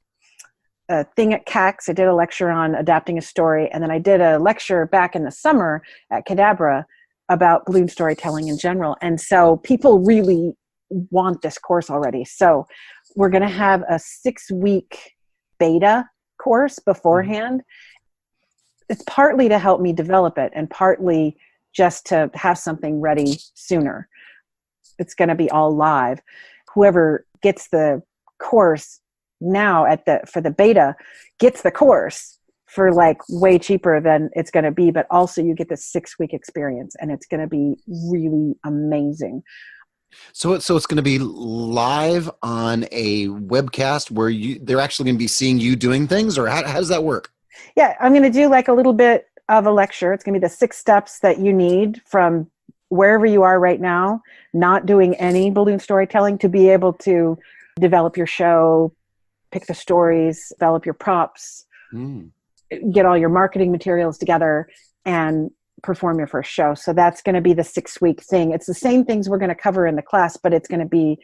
a thing at CAX. I did a lecture on adapting a story. And then I did a lecture back in the summer at Cadabra about balloon storytelling in general. And so people really want this course already. So we're going to have a 6-week beta course beforehand. It's partly to help me develop it and partly just to have something ready sooner. It's going to be all live. Whoever gets the course now for the beta gets the course for like way cheaper than it's going to be, but also you get the 6-week experience and it's going to be really amazing. So it's going to be live on a webcast where they're actually going to be seeing you doing things, or how does that work? Yeah, I'm going to do like a little bit of a lecture. It's going to be the 6 steps that you need from wherever you are right now, not doing any balloon storytelling, to be able to develop your show, pick the stories, develop your props, get all your marketing materials together, and perform your first show. So that's going to be the 6-week thing. It's the same things we're going to cover in the class, but it's going to be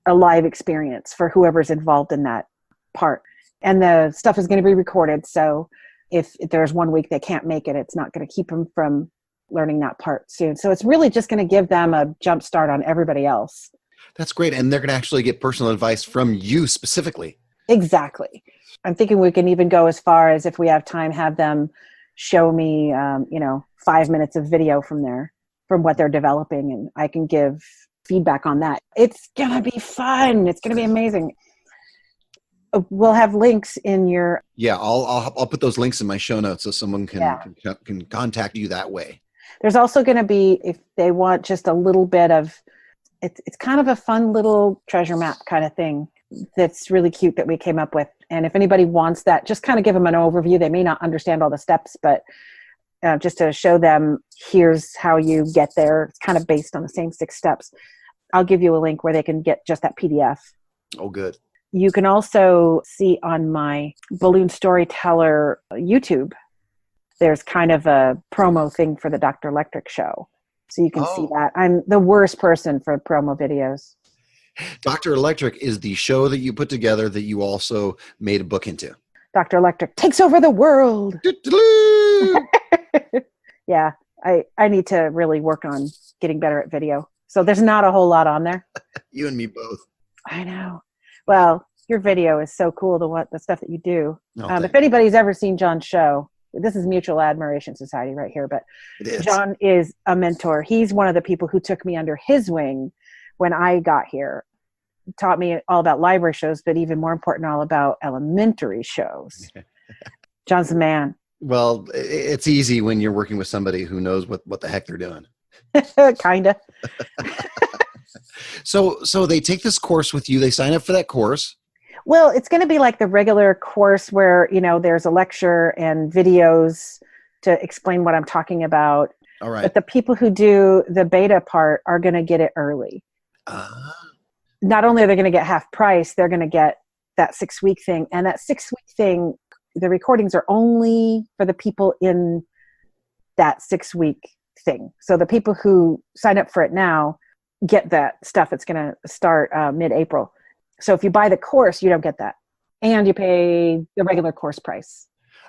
a live experience for whoever's involved in that part. And the stuff is going to be recorded. So if there's 1 week they can't make it, it's not going to keep them from learning that part soon. So it's really just going to give them a jump start on everybody else. That's great. And they're going to actually get personal advice from you specifically. Exactly. I'm thinking we can even go as far as, if we have time, have them show me, 5 minutes of video from what they're developing, and I can give feedback on that. It's going to be fun. It's going to be amazing. We'll have links in your... Yeah, I'll put those links in my show notes so someone can contact you that way. There's also going to be, if they want just a little bit of... It's kind of a fun little treasure map kind of thing that's really cute that we came up with. And if anybody wants that, just kind of give them an overview. They may not understand all the steps, but just to show them, here's how you get there. It's kind of based on the same 6 steps. I'll give you a link where they can get just that PDF. Oh, good. You can also see on my Balloon Storyteller YouTube, there's kind of a promo thing for the Dr. Electric show. So you can see that. I'm the worst person for promo videos. Dr. Electric is the show that you put together that you also made a book into. Dr. Electric takes over the world. Yeah, I need to really work on getting better at video. So there's not a whole lot on there. You and me both. I know. Well, your video is so cool, the stuff that you do. Oh, if anybody's ever seen John's show, this is Mutual Admiration Society right here, but John is a mentor. He's one of the people who took me under his wing when I got here. Taught me all about library shows, but even more important, all about elementary shows. John's the man. Well, it's easy when you're working with somebody who knows what the heck they're doing. Kinda. So they take this course with you. They sign up for that course. Well, it's going to be like the regular course where, there's a lecture and videos to explain what I'm talking about. All right. But the people who do the beta part are going to get it early. Not only are they going to get half price, they're going to get that 6-week thing. And that 6-week thing, the recordings are only for the people in that 6-week thing. So the people who sign up for it now get that stuff. It's going to start mid-April. So if you buy the course, you don't get that. And you pay the regular course price.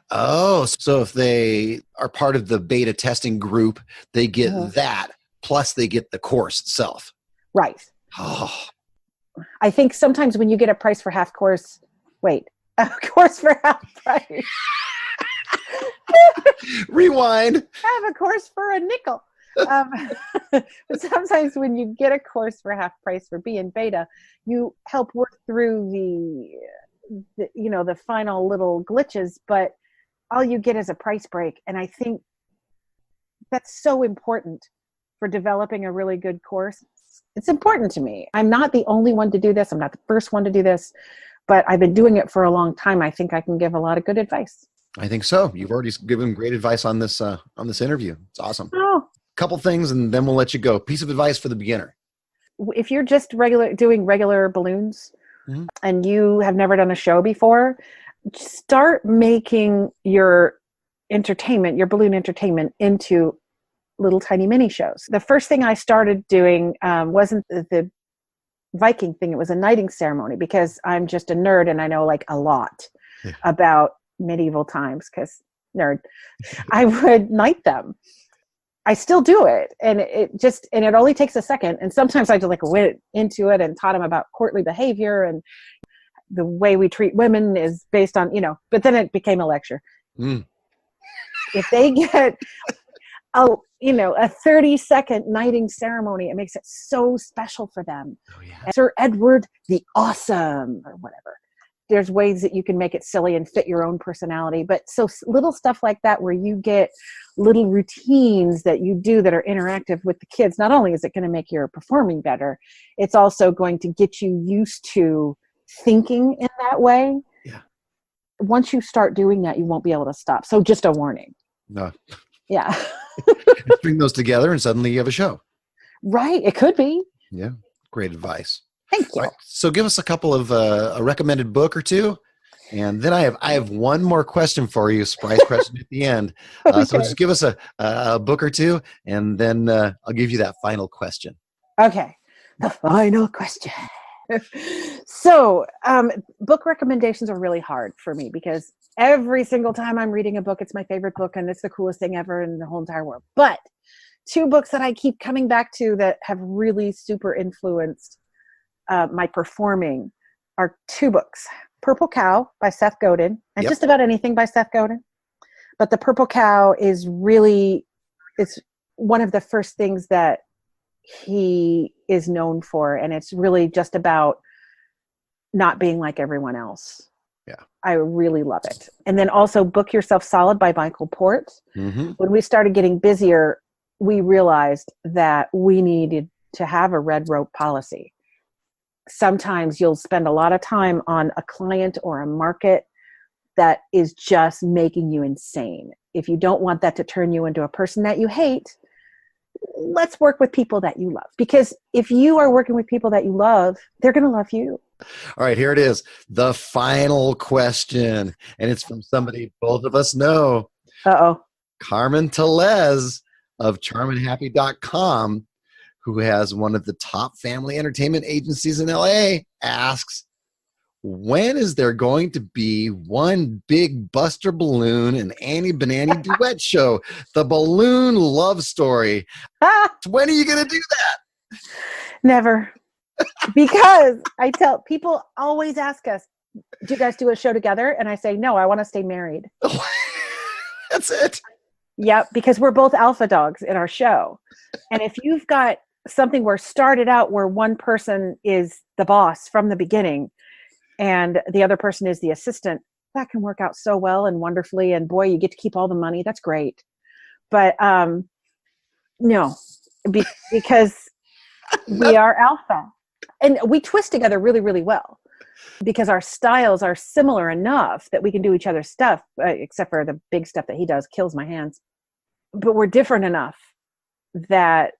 Oh, so if they are part of the beta testing group, they get that, plus they get the course itself. Right. Oh. I think sometimes when you get a price for half course, a course for half price. Rewind. I have a course for a nickel. But sometimes when you get a course for half price for being beta, you help work through the final little glitches, but all you get is a price break. And I think that's so important for developing a really good course. It's important to me. I'm not the only one to do this. I'm not the first one to do this, but I've been doing it for a long time. I think I can give a lot of good advice. I think so. You've already given great advice on this interview. It's awesome. Oh. Couple things, and then we'll let you go. Piece of advice for the beginner. If you're just doing regular balloons and you have never done a show before, start making your balloon entertainment into little tiny mini shows. The first thing I started doing wasn't the Viking thing. It was a knighting ceremony because I'm just a nerd and I know like a lot about medieval times because nerd. I would knight them. I still do it. And it only takes a second. And sometimes I just went into it and taught them about courtly behavior and the way we treat women is based on, but then it became a lecture. If they get a 30-second knighting ceremony, it makes it so special for them. Oh, yeah. Sir Edward the Awesome or whatever. There's ways that you can make it silly and fit your own personality. But so little stuff like that where you get little routines that you do that are interactive with the kids, not only is it going to make your performing better, it's also going to get you used to thinking in that way. Yeah. Once you start doing that, you won't be able to stop. So just a warning. No. Yeah. Bring those together and suddenly you have a show. Right. It could be. Yeah. Great advice. Thank you. Right, so give us a couple of a recommended book or two, and then I have one more question for you, surprise question at the end. Okay. So just give us a book or two, and then I'll give you that final question. Okay, the final question. So book recommendations are really hard for me because every single time I'm reading a book, it's my favorite book and it's the coolest thing ever in the whole entire world. But 2 books that I keep coming back to that have really super influenced my performing are 2 books. Purple Cow by Seth Godin, and just about anything by Seth Godin. But the Purple Cow is really, it's one of the first things that he is known for. And it's really just about not being like everyone else. Yeah. I really love it. And then also Book Yourself Solid by Michael Port. Mm-hmm. When we started getting busier, we realized that we needed to have a red rope policy. Sometimes you'll spend a lot of time on a client or a market that is just making you insane. If you don't want that to turn you into a person that you hate, let's work with people that you love. Because if you are working with people that you love, they're going to love you. All right, here it is. The final question. And it's from somebody both of us know. Uh-oh. Carmen Telez of charmandhappy.com, who has one of the top family entertainment agencies in LA, asks, when is there going to be one big Buster Balloon and Annie Banannie duet show? The balloon love story. When are you going to do that? Never. Because I tell people always ask us, do you guys do a show together? And I say, no, I want to stay married. That's it. Yep, because we're both alpha dogs in our show. And if you've got something where started out where one person is the boss from the beginning and the other person is the assistant, that can work out so well and wonderfully. And boy, you get to keep all the money. That's great. But no, because we are alpha. And we twist together really, really well because our styles are similar enough that we can do each other's stuff, except for the big stuff that he does kills my hands. But we're different enough that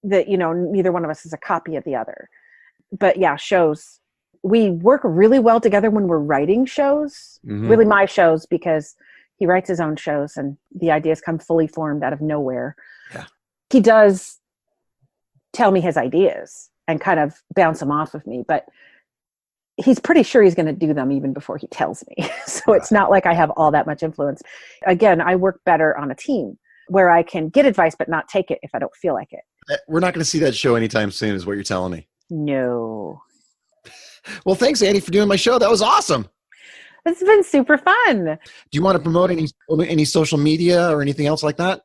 neither one of us is a copy of the other. But yeah, shows. We work really well together when we're writing shows, really my shows, because he writes his own shows and the ideas come fully formed out of nowhere. Yeah. He does tell me his ideas and kind of bounce them off of me, but he's pretty sure he's going to do them even before he tells me. So it's not like I have all that much influence. Again, I work better on a team where I can get advice but not take it if I don't feel like it. We're not going to see that show anytime soon is what you're telling me. No. Well, thanks, Annie, for doing my show. That was awesome. It's been super fun. Do you want to promote any social media or anything else like that?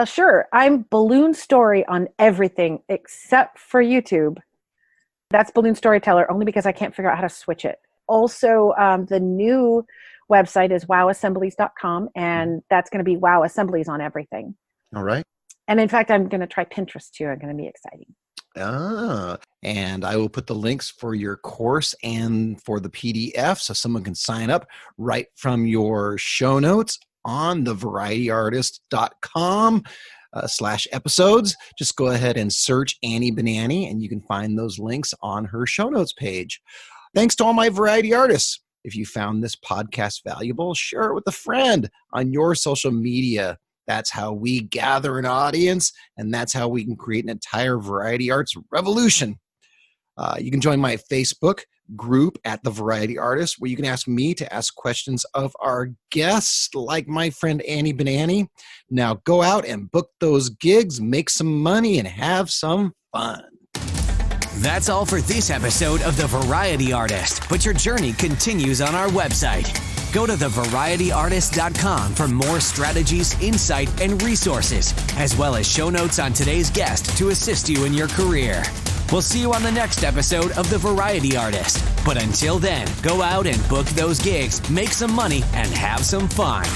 Sure. I'm Balloon Story on everything except for YouTube. That's Balloon Storyteller only because I can't figure out how to switch it. Also, the new website is wowassemblies.com, and that's going to be Wow Assemblies on everything. All right. And in fact, I'm going to try Pinterest too. It's going to be exciting. And I will put the links for your course and for the PDF so someone can sign up right from your show notes on thevarietyartist.com /episodes. Just go ahead and search Annie Banannie and you can find those links on her show notes page. Thanks to all my variety artists. If you found this podcast valuable, share it with a friend on your social media. That's how we gather an audience, and that's how we can create an entire variety arts revolution. You can join my Facebook group at The Variety Artist, where you can ask me to ask questions of our guests, like my friend Annie Banannie. Now go out and book those gigs, make some money, and have some fun. That's all for this episode of The Variety Artist, but your journey continues on our website. Go to thevarietyartist.com for more strategies, insight, and resources, as well as show notes on today's guest to assist you in your career. We'll see you on the next episode of The Variety Artist. But until then, go out and book those gigs, make some money, and have some fun.